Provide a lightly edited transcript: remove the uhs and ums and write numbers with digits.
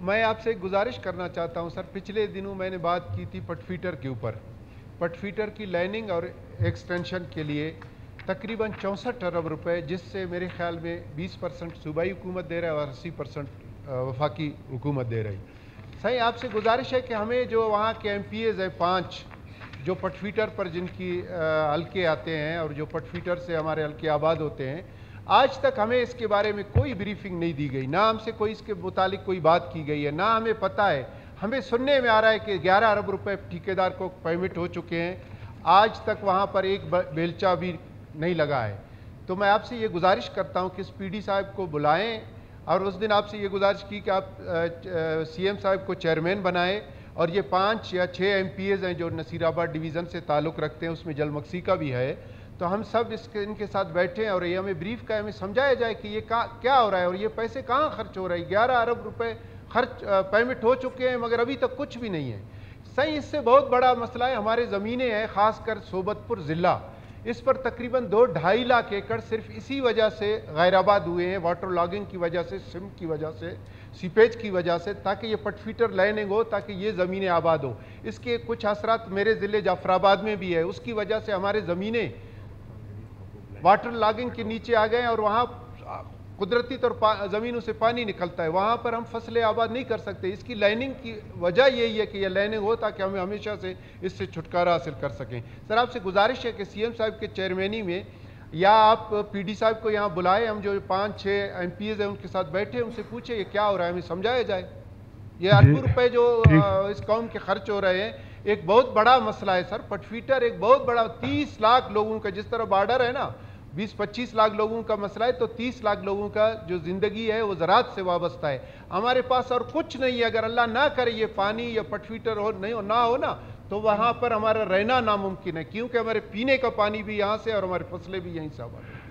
मैं आपसे एक गुजारिश करना चाहता हूं सर। पिछले दिनों मैंने बात की थी पटफीटर के ऊपर। पटफीटर की लाइनिंग और एक्सटेंशन के लिए तकरीबन 64 अरब रुपए, जिससे मेरे ख्याल में 20% सूबाई हुकूमत दे रहा है और 80% वफाकी हुकूमत दे रही। सही आपसे गुजारिश है कि हमें जो वहाँ के MPAs हैं 5 जो पटफीटर पर जिनकी हल्के आते हैं और जो पटफीटर से हमारे हल्के आबाद होते हैं, आज तक हमें इसके बारे में कोई ब्रीफिंग नहीं दी गई, ना हमसे कोई इसके मुतालिक कोई बात की गई है, ना हमें पता है। हमें सुनने में आ रहा है कि 11 अरब रुपए ठेकेदार को पेमेंट हो चुके हैं, आज तक वहाँ पर एक बेलचा भी नहीं लगा है। तो मैं आपसे ये गुजारिश करता हूँ कि इस PD साहब को बुलाएं और उस दिन आपसे ये गुजारिश की कि आप CM साहब को चेयरमैन बनाएं और ये 5 या 6 MPAs हैं जो नसीराबाद डिवीज़न से ताल्लुक़ रखते हैं, उसमें जलमक्सी का भी है, तो हम सब इनके साथ बैठें और ये हमें ब्रीफ का हमें समझाया जाए कि ये क्या हो रहा है और ये पैसे कहाँ खर्च हो रहे हैं। 11 अरब रुपए खर्च पेमेंट हो चुके हैं मगर अभी तक कुछ भी नहीं है। सही इससे बहुत बड़ा मसला है, हमारे ज़मीनें हैं, ख़ासकर सोबतपुर ज़िला, इस पर तकरीबन 2-2.5 लाख एकड़ सिर्फ इसी वजह से गैराबाद हुए हैं, वाटर लॉगिंग की वजह से, सिम की वजह से, सीपेज की वजह से, ताकि ये पटफीटर लाइनिंग हो, ताकि ये ज़मीनें आबाद हो। इसके कुछ असरात मेरे ज़िले जाफराबाद में भी है। उसकी वजह से हमारे ज़मीनें वाटर लॉगिंग के नीचे आ गए और वहाँ कुदरती तौर ज़मीनों से पानी निकलता है, वहाँ पर हम फसलें आबाद नहीं कर सकते। इसकी लाइनिंग की वजह यही है कि यह लाइनिंग हो ताकि हम हमेशा से इससे छुटकारा हासिल कर सकें। सर आपसे गुजारिश है कि CM साहब के चेयरमैनी में या आप PD साहब को यहाँ बुलाएं, हम जो 5-6 MPAs हैं उनके साथ बैठे, उनसे पूछे ये क्या हो रहा है, हमें समझाया जाए। ये अरबों रुपए जो इस कौम के खर्च हो रहे हैं, एक बहुत बड़ा मसला है सर। पटफीटर एक बहुत बड़ा 30 लाख लोगों का, जिस तरह बॉर्डर है ना 20-25 लाख लोगों का मसला है, तो 30 लाख लोगों का जो ज़िंदगी है वो ज़राअत से वाबस्ता है। हमारे पास और कुछ नहीं है। अगर अल्लाह ना करे ये पानी या पटफीटर हो नहीं हो ना हो ना, तो वहाँ पर हमारा रहना नामुमकिन है, क्योंकि हमारे पीने का पानी भी यहाँ से और हमारी फसलें भी यहीं से आबाद है।